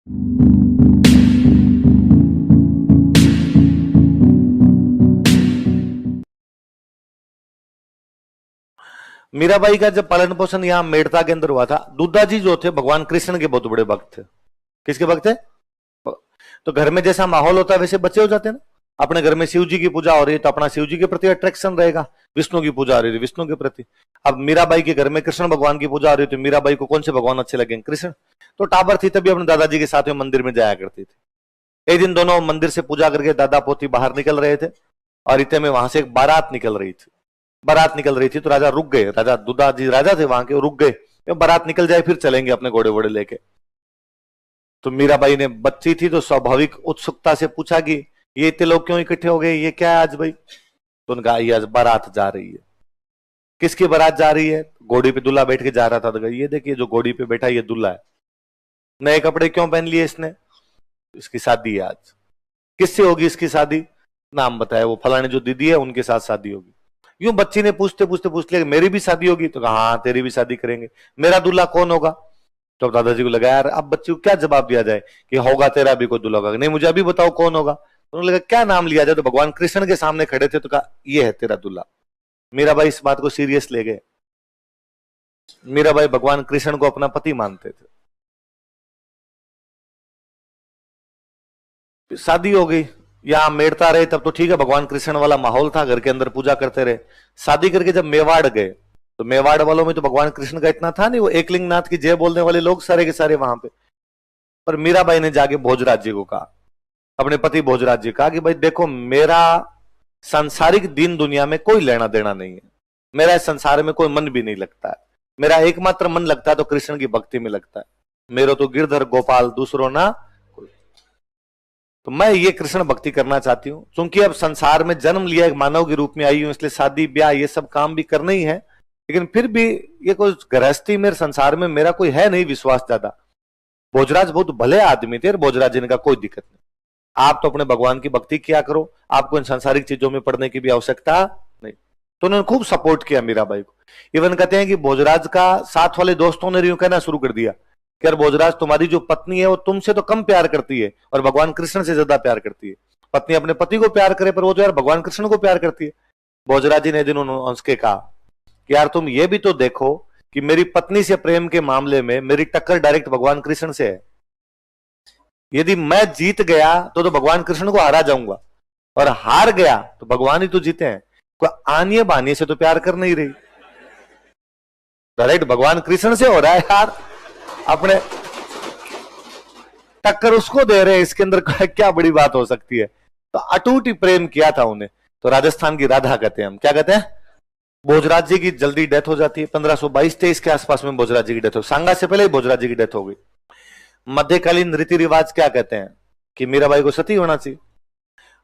मीराबाई का जब पालन पोषण यहां मेड़ता के अंदर हुआ था, दुद्धा जी जो थे भगवान कृष्ण के बहुत बड़े भक्त थे। किसके भक्त थे? तो घर में जैसा माहौल होता है वैसे बच्चे हो जाते हैं ना। अपने घर में शिव जी की पूजा हो रही है तो अपना शिव जी के प्रति अट्रैक्शन रहेगा, विष्णु की पूजा हो रही है विष्णु के प्रति। अब मीराबाई के घर में कृष्ण भगवान की पूजा हो रही है तो मीराबाई को कौन से भगवान अच्छे लगेंगे? कृष्ण। तो टाबर थी तभी अपने दादाजी के साथ में मंदिर में जाया करती थी। एक दिन दोनों मंदिर से पूजा करके दादा पोती बाहर निकल रहे थे और इतने में वहां से एक बारात निकल रही थी। बारात निकल रही थी तो राजा रुक गए, राजा दुद्धा जी राजा थे वहां के, रुक गए, बारात निकल जाए फिर चलेंगे अपने घोड़े वोड़े लेके। तो मीराबाई ने बच्ची थी तो स्वाभाविक उत्सुकता से पूछा कि ये इतने लोग क्यों इकट्ठे हो गए, ये क्या है आज भाई? तो उनका ये आज बारात जा रही है। किसकी बारात जा रही है? घोड़ी पे दूल्हा बैठ के जा रहा था। तो ये देखिए जो घोड़ी पे बैठा ये दूल्हा है। नए कपड़े क्यों पहन लिए इसने? इसकी शादी है आज। किससे होगी इसकी शादी? नाम बताया, वो फलाने जो दीदी है उनके साथ शादी होगी। यूं बच्ची ने पूछते पूछते पूछ लिया मेरी भी शादी होगी? तो कहा हाँ तेरी भी शादी करेंगे। मेरा दूल्हा कौन होगा? तो दादाजी को लगा यार अब बच्ची को क्या जवाब दिया जाए कि होगा तेरा भी कोई दूल्हा होगा, नहीं मुझे अभी बताओ कौन होगा। तो उन्होंने लगा क्या नाम लिया जाए, तो भगवान कृष्ण के सामने खड़े थे तो कहा ये है तेरा दूल्हा। मीराबाई इस बात को सीरियस ले गए। मीराबाई भगवान कृष्ण को अपना पति मानते थे। शादी हो गई, यहां मेड़ता रहे तब तो ठीक है, भगवान कृष्ण वाला माहौल था, घर के अंदर पूजा करते रहे। शादी करके जब मेवाड़ गए तो मेवाड़ वालों में तो भगवान कृष्ण का इतना था नहीं, वो एकलिंग नाथ की जय बोलने वाले लोग सारे के सारे वहां पे। पर मीराबाई ने जाके भोजराज जी को कहा, अपने पति भोजराज जी कहा कि भाई देखो मेरा सांसारिक दीन दुनिया में कोई लेना देना नहीं है, मेरा इस संसार में कोई मन भी नहीं लगता है, मेरा एकमात्र मन लगता है तो कृष्ण की भक्ति में लगता है, मेरा तो गिरधर गोपाल दूसरों ना। तो मैं ये कृष्ण भक्ति करना चाहती हूँ, क्योंकि अब संसार में जन्म लिया एक मानव के रूप में आई हूं, इसलिए शादी ब्याह ये सब काम भी करना ही है, लेकिन फिर भी ये कोई गृहस्थी मेरे संसार में मेरा कोई है नहीं विश्वास ज्यादा। भोजराज बहुत भले आदमी थे, भोजराज जी ने कहा कोई दिक्कत नहीं, आप तो अपने भगवान की भक्ति किया करो, आपको इन सांसारिक चीजों में पड़ने की भी आवश्यकता नहीं। तो उन्होंने खूब सपोर्ट किया मीराबाई को। इवन कहते हैं कि भोजराज का साथ वाले दोस्तों ने यूं कहना शुरू कर दिया कि यार भोजराज तुम्हारी जो पत्नी है वो तुमसे तो कम प्यार करती है और भगवान कृष्ण से ज्यादा प्यार करती है। पत्नी अपने पति को प्यार करे पर वो तो यार भगवान कृष्ण को प्यार करती है। भोजराज जी ने दिन उसके कहा कि यार तुम ये भी तो देखो कि मेरी पत्नी से प्रेम के मामले में मेरी टक्कर डायरेक्ट भगवान कृष्ण से है, यदि मैं जीत गया तो भगवान कृष्ण को हारा जाऊंगा और हार गया तो भगवान ही तो जीते हैं, कोई आनिए बानिए से तो प्यार कर नहीं रही, डायरेक्ट भगवान कृष्ण से हो रहा है यार, अपने टक्कर उसको दे रहे हैं, इसके अंदर क्या बड़ी बात हो सकती है। तो अटूट ही प्रेम किया था उन्हें। तो राजस्थान की राधा कहते हैं हम, क्या कहते हैं? भोजराज जी की जल्दी डेथ हो जाती है, 1522-23 के आसपास में भोजराज जी की डेथ हो, सांगा से पहले ही भोजराज जी की डेथ हो गई। मध्यकालीन रीति रिवाज क्या कहते हैं कि मीराबाई को सती होना चाहिए,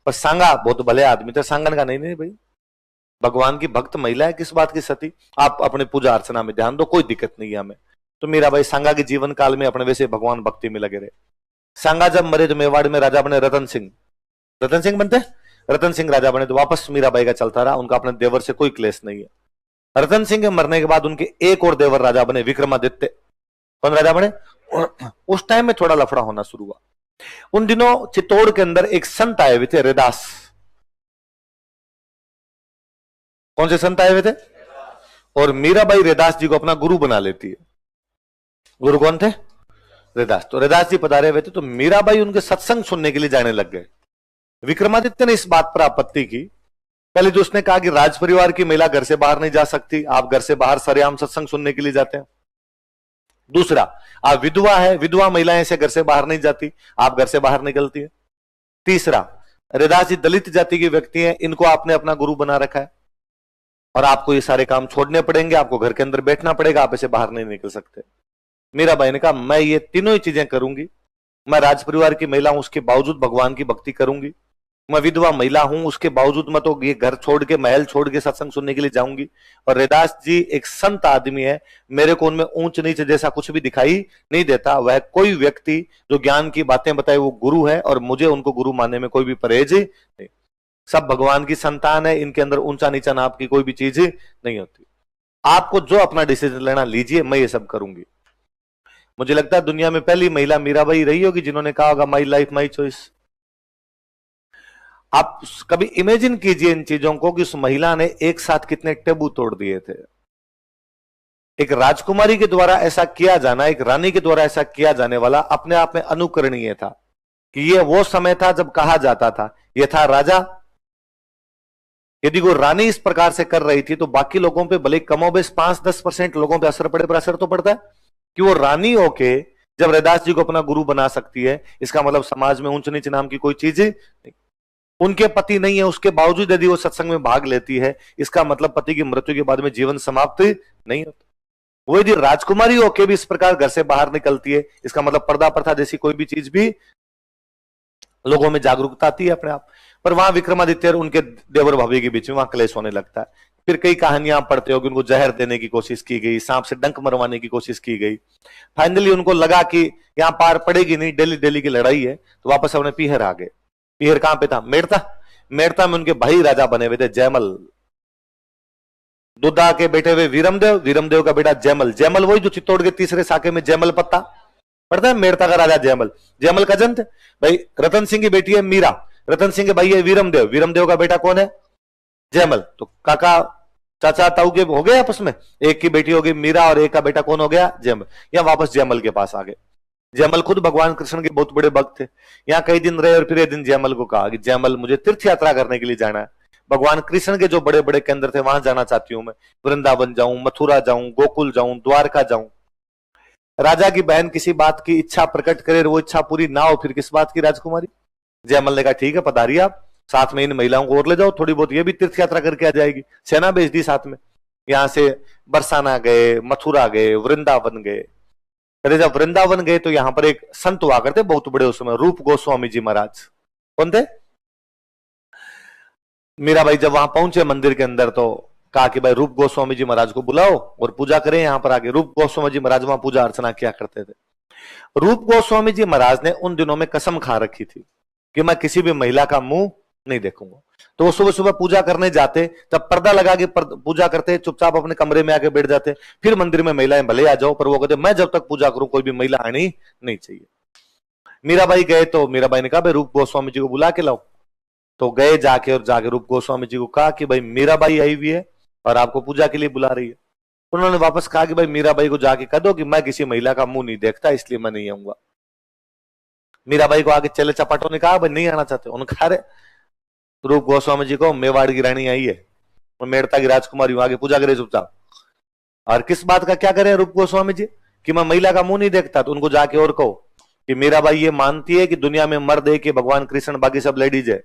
पर सांगा बहुत भले आदमी थे, सांगा का नहीं नहीं भाई भगवान की भक्त महिला है, किस बात की सती, आप अपने पूजा अर्चना में ध्यान दो, कोई दिक्कत नहीं है हमें। तो मीराबाई सांगा के जीवन काल में अपने वैसे भगवान भक्ति में लगे रहे। सांगा जब मरे तो मेवाड़ में राजा बने रतन सिंह, रतन सिंह बनते, रतन सिंह राजा बने तो वापस मीराबाई का चलता रहा, उनका अपने देवर से कोई क्लेश नहीं है। रतन सिंह के मरने के बाद उनके एक और देवर राजा बने विक्रमादित्य। कौन राजा बने? उस टाइम में थोड़ा लफड़ा होना शुरू हुआ। उन दिनों चित्तौड़ के अंदर एक संत आए हुए थे, रैदास। कौन से संत आए हुए थे? और मीराबाई रैदास जी को अपना गुरु बना लेती है। गुरु कौन थे? रैदास। तो रैदास जी पधारे हुए थे तो मीराबाई उनके सत्संग सुनने के लिए जाने लग गए। विक्रमादित्य ने इस बात पर आपत्ति की। पहले तो उसने कहा कि राज परिवार की महिला घर से बाहर नहीं जा सकती, आप घर से बाहर सरेआम सत्संग सुनने के लिए जाते हैं। दूसरा, आप विधवा है, विधवा महिलाएं से घर से बाहर नहीं जाती, आप घर से बाहर निकलती है। तीसरा, रैदास जी दलित जाति के व्यक्ति हैं, इनको आपने अपना गुरु बना रखा है और आपको ये सारे काम छोड़ने पड़ेंगे, आपको घर के अंदर बैठना पड़ेगा, आप ऐसे बाहर नहीं निकल सकते। मीराबाई ने कहा मैं ये तीनों ही चीजें करूंगी, मैं राज परिवार की महिला हूं उसके बावजूद भगवान की भक्ति करूंगी, मैं विधवा महिला हूं उसके बावजूद मैं तो ये घर छोड़ के महल छोड़ के सत्संग सुनने के लिए जाऊंगी, और रैदास जी एक संत आदमी है, मेरे को उनमें ऊंच नीच जैसा कुछ भी दिखाई नहीं देता, वह कोई व्यक्ति जो ज्ञान की बातें बताए वो गुरु है और मुझे उनको गुरु मानने में कोई भी परहेज नहीं, सब भगवान की संतान है, इनके अंदर ऊंचा नीचा नाप की कोई भी चीज नहीं होती, आपको जो अपना डिसीजन लेना लीजिए, मैं ये सब करूंगी। मुझे लगता है दुनिया में पहली महिला मीराबाई रही होगी जिन्होंने कहा होगा माई लाइफ माई चॉइस। आप कभी इमेजिन कीजिए इन चीजों को कि उस महिला ने एक साथ कितने टेबू तोड़ दिए थे। एक राजकुमारी के द्वारा ऐसा किया जाना, एक रानी के द्वारा ऐसा किया जाने वाला अपने आप में अनुकरणीय था कि ये वो समय था जब कहा जाता था ये था राजा। यदि वो रानी इस प्रकार से कर रही थी तो बाकी लोगों पे भले कमोबेश 5-10% लोगों पे असर पड़े, पर असर तो पड़ता है कि वो रानी होके जब रैदास जी को अपना गुरु बना सकती है, इसका मतलब समाज में ऊंच नीच नाम की कोई चीज नहीं। उनके पति नहीं है उसके बावजूद यदि वो सत्संग में भाग लेती है, इसका मतलब पति की मृत्यु के बाद में जीवन समाप्त नहीं होता। वो यदि राजकुमारी होके भी इस प्रकार घर से बाहर निकलती है, इसका मतलब पर्दा प्रथा जैसी कोई भी चीज भी लोगों में जागरूकता आती है अपने आप। पर वहां विक्रमादित्य और उनके देवर भाभी के बीच में वहां क्लेश होने लगता है। फिर कई कहानियां पढ़ते हो कि उनको जहर देने की कोशिश की गई, सांप से डंक मरवाने की कोशिश की गई। फाइनली उनको लगा कि यहां पार पड़ेगी नहीं, डेली डेली की लड़ाई है, तो वापस अपने पीहर आ गए। पीहर कहां पे था? मेड़ता। मेड़ता में उनके भाई राजा बने हुए थे जयमल। दुद्धा के बेटे हुए वीरमदेव, वीरमदेव का बेटा जयमल। जयमल वही जो चित्तौड़ के तीसरे साके में जयमल पत्ता पड़ता है, मेड़ता का राजा जयमल। जयमल का जन थे भाई। रतन सिंह की बेटी है मीरा, रतन सिंह के भाई है वीरमदेव, वीरमदेव का बेटा कौन है? जयमल। तो काका चाचा ताऊ के हो गए आपस में, एक की बेटी हो गई मीरा और एक का बेटा कौन हो गया? जयमल। या वापस जयमल के पास आ गए। जयमल खुद भगवान कृष्ण के बहुत बड़े भक्त थे। यहाँ कई दिन रहे और फिर एक दिन जयमल को कहा कि जयमल मुझे तीर्थ यात्रा करने के लिए जाना है, भगवान कृष्ण के जो बड़े बड़े केंद्र थे वहां जाना चाहती हूं मैं। वृंदावन जाऊं, मथुरा जाऊं, गोकुल जाऊं, द्वारका जाऊं। राजा की बहन किसी बात की इच्छा प्रकट करे, वो इच्छा पूरी ना हो, फिर किस बात की राजकुमारी? जयमल ने कहा ठीक है पधारिए आप, साथ में इन महिलाओं को और ले जाओ, थोड़ी बहुत ये भी तीर्थ यात्रा करके आ जाएगी। सेना भेज दी साथ में। यहां से बरसाना गए, मथुरा गए, वृंदावन गए। कहते जब वृंदावन गए तो यहां पर एक संत हुआ करते बहुत बड़े उस समय, रूप गोस्वामी जी महाराज। कौन थे? मीराबाई जब वहां पहुंचे मंदिर के अंदर तो कहा कि भाई रूप गोस्वामी जी महाराज को बुलाओ और पूजा करें यहां पर आके। रूप गोस्वामी जी महाराज वहां पूजा अर्चना किया करते थे। रूप गोस्वामी जी महाराज ने उन दिनों में कसम खा रखी थी कि मैं किसी भी महिला का मुंह नहीं देखूंगा। तो वो सुबह सुबह पूजा करने जाते, तब पर्दा लगा के पूजा करते, चुपचाप अपने कमरे में आके बैठ जाते। फिर मंदिर में महिलाएं भले आ जाओ, पर वो कहते मैं जब तक पूजा करूं कोई भी महिला आनी नहीं चाहिए। मीराबाई गए तो मीराबाई ने कहा भाई रूप गोस्वामी जी को बुला के लाओ। तो गए जाके और जाके रूप गोस्वामी जी को कहा कि भाई मीराबाई आई हुई है और आपको पूजा के लिए बुला रही है। उन्होंने वापस कहा कि भाई मीराबाई को जाके कह दो कि मैं किसी महिला का मुंह नहीं देखता, इसलिए मैं नहीं आऊंगा। मीराबाई को आगे चले चपाटों ने कहा भाई नहीं आना चाहते। उन्होंने कहा रूप गोस्वामी जी को मेवाड़ की रानी आई है, मेड़ता की राजकुमारी आगे पूजा करे चुपचाप। और किस बात का क्या करे रूप गोस्वामी जी कि मैं महिला का मुंह नहीं देखता? तो उनको जाके और कहो कि मीराबाई ये मानती है कि दुनिया में मर्द है कि भगवान कृष्ण, बाकी सब लेडीज है।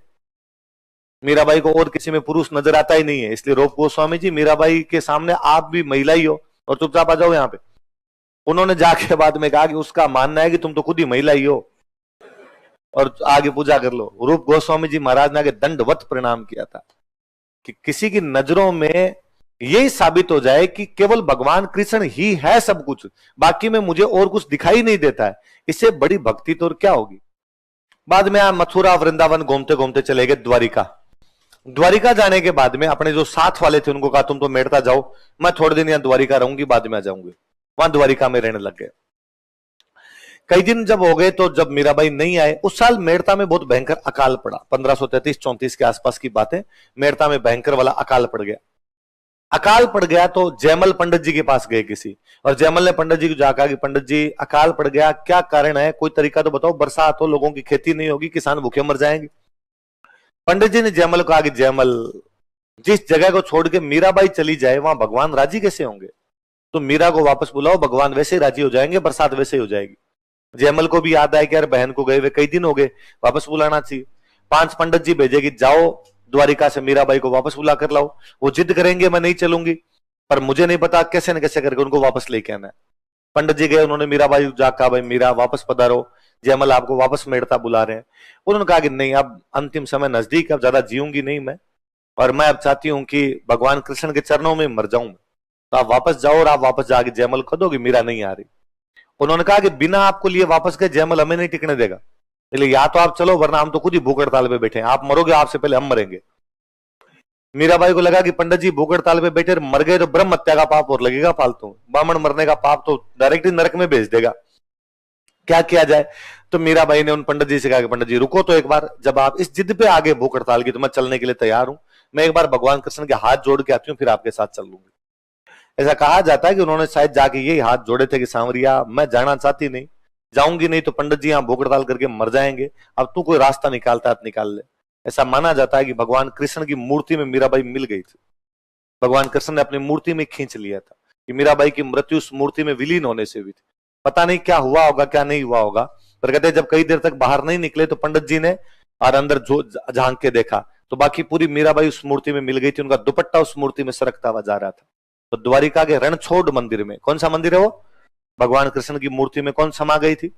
मीराबाई को और किसी में पुरुष नजर आता ही नहीं है, इसलिए रूप गोस्वामी जी मीराबाई के सामने आप भी महिला ही हो और चुपचाप आ जाओ यहाँ पे। उन्होंने जाके बाद में कहा कि उसका मानना है कि तुम तो खुद ही महिला ही हो और आगे पूजा कर लो। रूप गोस्वामी जी महाराज ने आगे दंडवत प्रणाम किया था कि किसी की नजरों में यही साबित हो जाए कि केवल भगवान कृष्ण ही है सब कुछ, बाकी में मुझे और कुछ दिखाई नहीं देता है, इससे बड़ी भक्ति तो और क्या होगी। बाद में मथुरा वृंदावन घूमते घूमते चले गए द्वारिका। द्वारिका जाने के बाद में अपने जो साथ वाले थे उनको कहा तुम तो मेड़ता जाओ, मैं थोड़े दिन यहाँ द्वारिका रहूंगी, बाद में आ जाऊंगी। वहां द्वारिका में रहने लग गए। कई दिन जब हो गए तो जब मीराबाई नहीं आए, उस साल मेड़ता में बहुत भयंकर अकाल पड़ा। 1533-34 के आसपास की बात है। मेड़ता में भयंकर वाला अकाल पड़ गया। अकाल पड़ गया तो जयमल पंडित जी के पास गए किसी, और जयमल ने पंडित जी को जाकर कि पंडित जी अकाल पड़ गया, क्या कारण है, कोई तरीका तो बताओ, बरसात हो, लोगों की खेती नहीं होगी, किसान भूखे मर जाएंगे। पंडित जी ने जयमल को कहा कि जयमल जिस जगह को छोड़ के मीराबाई चली जाए वहां भगवान राजी कैसे होंगे? तो मीरा को वापस बुलाओ, भगवान वैसे ही राजी हो जाएंगे, बरसात वैसे ही हो जाएगी। जयमल को भी याद आया कि यार बहन को गए हुए कई दिन हो गए, वापस बुलाना चाहिए। 5 पंडित जी भेजे कि जाओ द्वारिका से मीराबाई को वापस बुला कर लाओ। वो जिद करेंगे मैं नहीं चलूंगी, पर मुझे नहीं पता कैसे न कैसे करके उनको वापस लेके आना है। पंडित जी गए, उन्होंने मीराबाई जाकर कहा भाई मीरा वापस पधारो, जयमल आपको वापस मेड़ता बुला रहे हैं। उन्होंने कहा कि नहीं, अब अंतिम समय नजदीक, अब ज्यादा जीऊंगी नहीं मैं, और मैं अब चाहती हूं कि भगवान कृष्ण के चरणों में मर जाऊं। तो आप वापस जाओ और आप वापस जाके जयमल को दो कि मीरा नहीं आ रही। उन्होंने कहा कि बिना आपको लिए वापस गए जयमल हमें नहीं टिकने देगा, इसलिए या तो आप चलो वरना हम तो खुद ही भूख हड़ताल पे बैठे हैं, आप मरोगे आपसे पहले हम मरेंगे। मीराबाई को लगा कि पंडित जी भूख हड़ताल पे बैठे मर गए तो ब्रह्म हत्या का पाप और लगेगा फालतू, ब्राह्मण मरने का पाप तो डायरेक्टली नरक में भेज देगा, क्या किया जाए? तो मीराबाई ने उन पंडित जी से कहा कि पंडित जी रुको तो एक बार, जब आप इस जिद पे आगे भूख हड़ताल की तो मैं चलने के लिए तैयार हूं, मैं एक बार भगवान कृष्ण के हाथ जोड़ के आती हूँ, फिर आपके साथ चल लूंगी। ऐसा कहा जाता है कि उन्होंने शायद जाके यही हाथ जोड़े थे कि सांवरिया मैं जाना चाहती नहीं, जाऊंगी नहीं तो पंडित जी यहां भूख हड़ताल करके मर जाएंगे, अब तू कोई रास्ता निकालता है तो निकाल ले। ऐसा माना जाता है कि भगवान कृष्ण की मूर्ति में मीराबाई मिल गई थी, भगवान कृष्ण ने अपनी मूर्ति में खींच लिया था कि मीराबाई की मृत्यु उस मूर्ति में विलीन होने से हुई थी। पता नहीं क्या हुआ होगा क्या नहीं हुआ होगा, पर कहते जब कई देर तक बाहर नहीं निकले तो पंडित जी ने और अंदर जो झांक के देखा तो बाकी पूरी मीराबाई उस मूर्ति में मिल गई थी, उनका दुपट्टा उस मूर्ति में सरकता हुआ जा रहा था। तो द्वारिका के रणछोड़ मंदिर में, कौन सा मंदिर है वो, भगवान कृष्ण की मूर्ति में कौन समा गई थी?